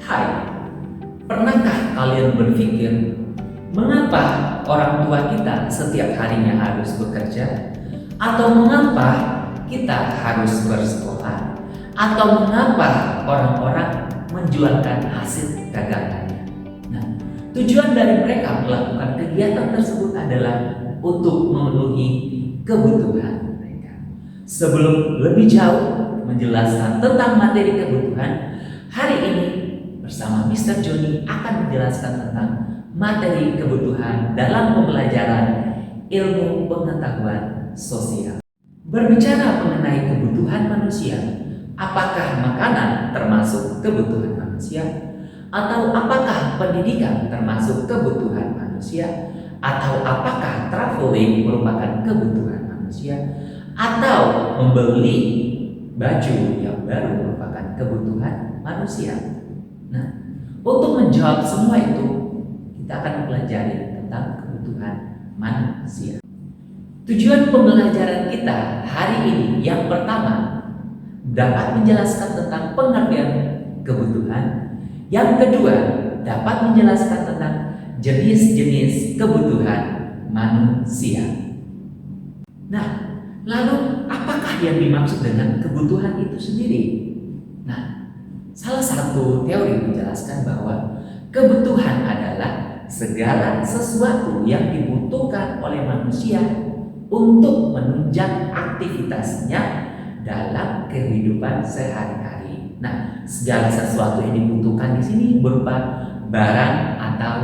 Hai, pernahkah kalian berpikir mengapa orang tua kita setiap harinya harus bekerja? Atau mengapa kita harus bersekolah? Atau mengapa orang-orang menjualkan hasil dagangannya? Nah, tujuan dari mereka melakukan kegiatan tersebut adalah untuk memenuhi kebutuhan mereka. Sebelum lebih jauh menjelaskan tentang materi kebutuhan, hari ini bersama Mr. Joni akan menjelaskan tentang materi kebutuhan dalam pembelajaran ilmu pengetahuan sosial. Berbicara mengenai kebutuhan manusia, apakah makanan termasuk kebutuhan manusia? Atau apakah pendidikan termasuk kebutuhan manusia? Atau apakah traveling merupakan kebutuhan manusia? Atau membeli baju yang baru merupakan kebutuhan manusia? Nah, untuk menjawab semua itu, kita akan mempelajari tentang kebutuhan manusia. Tujuan pembelajaran kita hari ini yang pertama dapat menjelaskan tentang pengertian kebutuhan. Yang kedua dapat menjelaskan tentang jenis-jenis kebutuhan manusia. Nah, lalu apakah yang dimaksud dengan kebutuhan itu sendiri? Nah, salah satu teori menjelaskan bahwa kebutuhan adalah segala sesuatu yang dibutuhkan oleh manusia untuk menunjang aktivitasnya dalam kehidupan sehari-hari. Nah, segala sesuatu yang dibutuhkan di sini berupa barang atau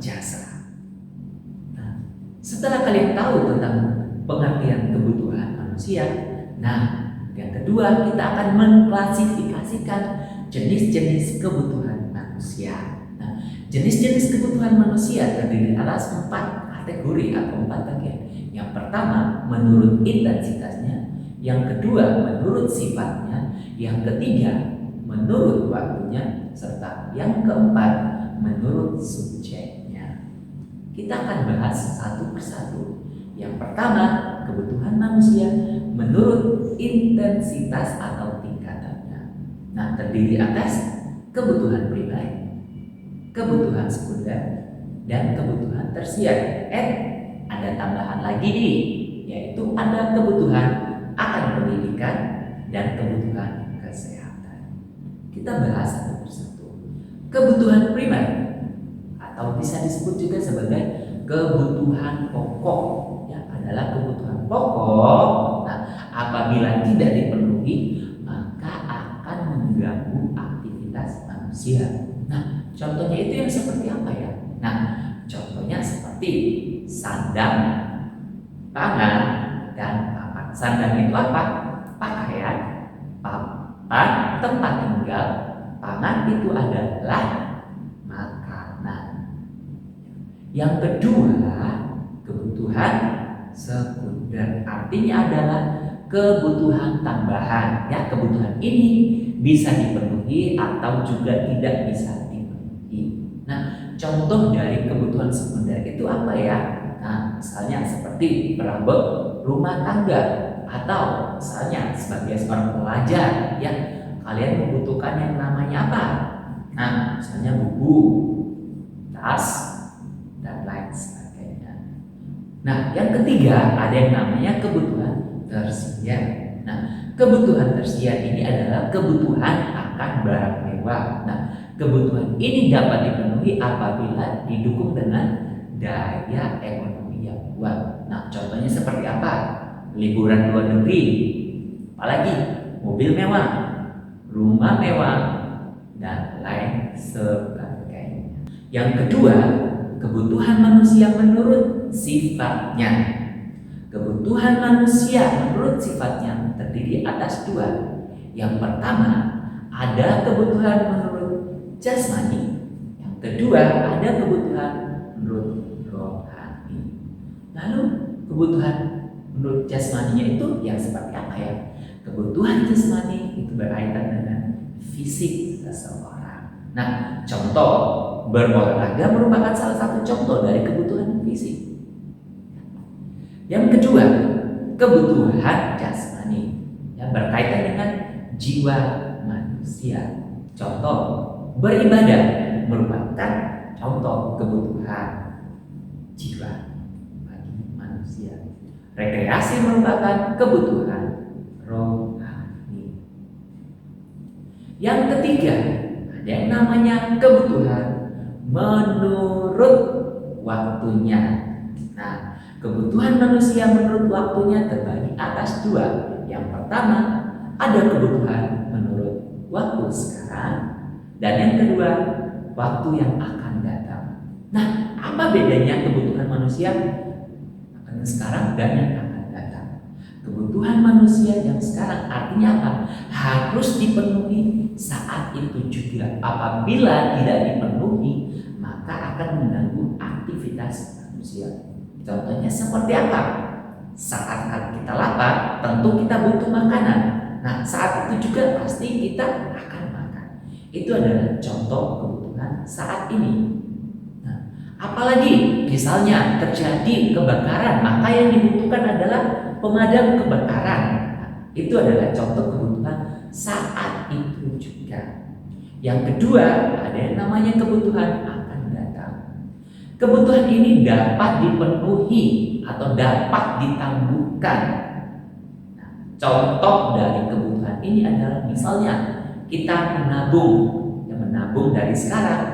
jasa. Nah, setelah kalian tahu tentang pengertian kebutuhan manusia, nah, yang kedua kita akan mengklasifikasikan jenis-jenis kebutuhan manusia. Nah, jenis-jenis kebutuhan manusia terdiri atas 4 kategori atau 4 bagian. Yang pertama menurut intensitasnya, yang kedua menurut sifatnya, yang ketiga menurut waktunya, serta yang keempat menurut subjeknya. Kita akan bahas satu persatu. Yang pertama, kebutuhan manusia menurut intensitas atau tingkatannya. Nah, terdiri atas kebutuhan primer, kebutuhan sekunder, dan kebutuhan tersier. Ada tambahan lagi nih, yaitu ada kebutuhan akan pendidikan dan kebutuhan kesehatan. Kita bahas satu persatu. Kebutuhan primer atau bisa disebut juga sebagai kebutuhan pokok, ya, adalah kebutuhan pokok. Nah, apabila tidak dipenuhi maka akan mengganggu aktivitas manusia. Nah, contohnya itu yang seperti apa ya? Nah, contohnya seperti sandang, pangan, dan papan. Sandang itu apa? Pakaian. Papan tempat tinggal. Pangan itu adalah makanan. Yang kedua, kebutuhan sekunder, artinya adalah kebutuhan tambahan. Ya, kebutuhan ini bisa dipenuhi atau juga tidak bisa dipenuhi. Nah, contoh dari kebutuhan sekunder itu apa ya? Nah, misalnya seperti perabot rumah tangga, atau misalnya sebagai seorang pelajar, ya, kalian membutuhkan yang namanya apa? Nah, misalnya buku, tas, dan lain sebagainya. Nah, yang ketiga ada yang namanya kebutuhan tersier. Nah, kebutuhan tersier ini adalah kebutuhan akan barang mewah. Nah, kebutuhan ini dapat dipenuhi apabila didukung dengan daya ekonomi yang kuat. Nah, contohnya seperti apa? Liburan luar negeri, apalagi mobil mewah, rumah mewah, dan lain sebagainya. Yang kedua, kebutuhan manusia menurut sifatnya. Kebutuhan manusia menurut sifatnya terdiri atas 2. Yang pertama, ada kebutuhan menurut jasmani. Yang kedua, ada kebutuhan menurut rohani. Lalu kebutuhan menurut jasmaninya itu yang seperti apa ya? Kebutuhan jasmani itu berkaitan dengan fisik seseorang. Nah, contoh berolahraga merupakan salah satu contoh dari kebutuhan fisik. Yang kedua, kebutuhan jasmani yang berkaitan dengan jiwa manusia. Contoh beribadah merupakan contoh kebutuhan jiwa bagi manusia. Rekreasi merupakan kebutuhan rohani. Yang ketiga, ada yang namanya kebutuhan menurut waktunya. Nah, kebutuhan manusia menurut waktunya terbagi atas dua. Yang pertama, ada kebutuhan menurut waktu sekarang, dan yang kedua, waktu yang akan datang. Nah, apa bedanya kebutuhan manusia akan sekarang dan yang akan datang? Kebutuhan manusia yang sekarang artinya apa? Harus dipenuhi saat itu juga. Apabila tidak dipenuhi, maka akan mengganggu aktivitas manusia. Contohnya seperti apa? Saat kita lapar, tentu kita butuh makanan. Nah, saat itu juga pasti kita akan makan. Itu adalah contoh kebutuhan saat ini. Nah, apalagi misalnya terjadi kebakaran, maka yang dibutuhkan adalah pemadam kebakaran. Nah, itu adalah contoh kebutuhan saat itu juga. Yang kedua, ada yang namanya kebutuhan akan datang. Kebutuhan ini dapat dipenuhi atau dapat ditangguhkan. Nah, contoh dari kebutuhan ini adalah misalnya kita menabung dari sekarang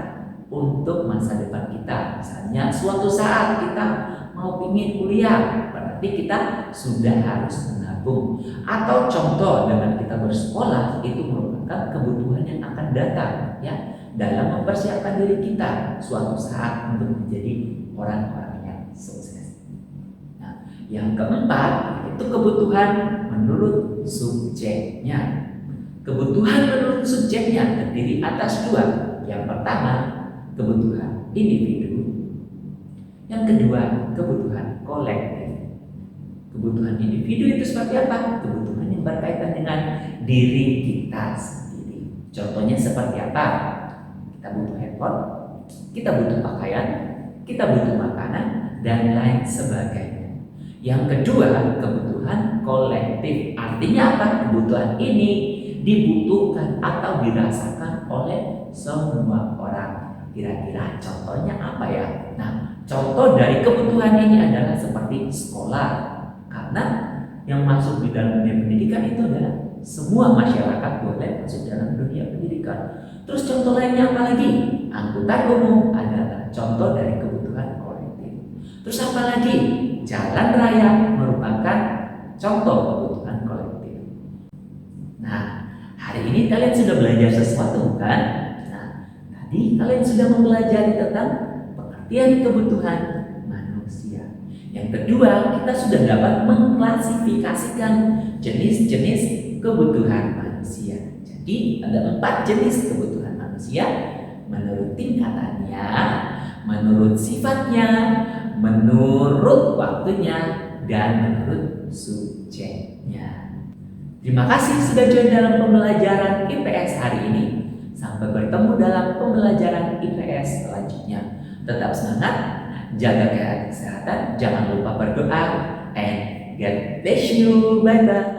untuk masa depan kita. Misalnya suatu saat kita mau ingin kuliah, berarti kita sudah harus menabung. Atau contoh dengan kita bersekolah, itu merupakan kebutuhan yang akan datang, ya, dalam mempersiapkan diri kita suatu saat untuk menjadi orang-orang yang sukses. Nah, yang keempat itu kebutuhan menurut subjeknya. Kebutuhan menurut subjeknya terdiri atas dua. Yang pertama, kebutuhan individu. Yang kedua, kebutuhan kolektif. Kebutuhan individu itu seperti apa? Kebutuhan yang berkaitan dengan diri kita sendiri. Contohnya seperti apa? Kita butuh handphone, kita butuh pakaian, kita butuh makanan, dan lain sebagainya. Yang kedua, kebutuhan kolektif. Artinya apa? Kebutuhan ini dibutuhkan atau dirasakan oleh semua orang. Kira-kira contohnya apa ya? Nah, contoh dari kebutuhan ini adalah seperti sekolah. Karena yang masuk di dalam dunia pendidikan itu adalah semua masyarakat boleh masuk dalam dunia pendidikan. Terus contoh lainnya apa lagi? Angkutan umum adalah contoh dari kebutuhan kolektif. Terus apa lagi? Jalan raya merupakan contoh kebutuhan kolektif. Nah, hari ini kalian sudah belajar sesuatu kan? Nah, tadi kalian sudah mempelajari tentang pengertian kebutuhan manusia. Yang kedua, kita sudah dapat mengklasifikasikan jenis-jenis kebutuhan manusia. Jadi ada 4 jenis kebutuhan manusia menurut tingkatannya, menurut sifatnya, menurut waktunya, dan menurut subjeknya. Terima kasih sudah join dalam pembelajaran IPS hari ini. Sampai bertemu dalam pembelajaran IPS selanjutnya. Tetap semangat, jaga kesehatan, jangan lupa berdoa, and God bless you. Bye bye.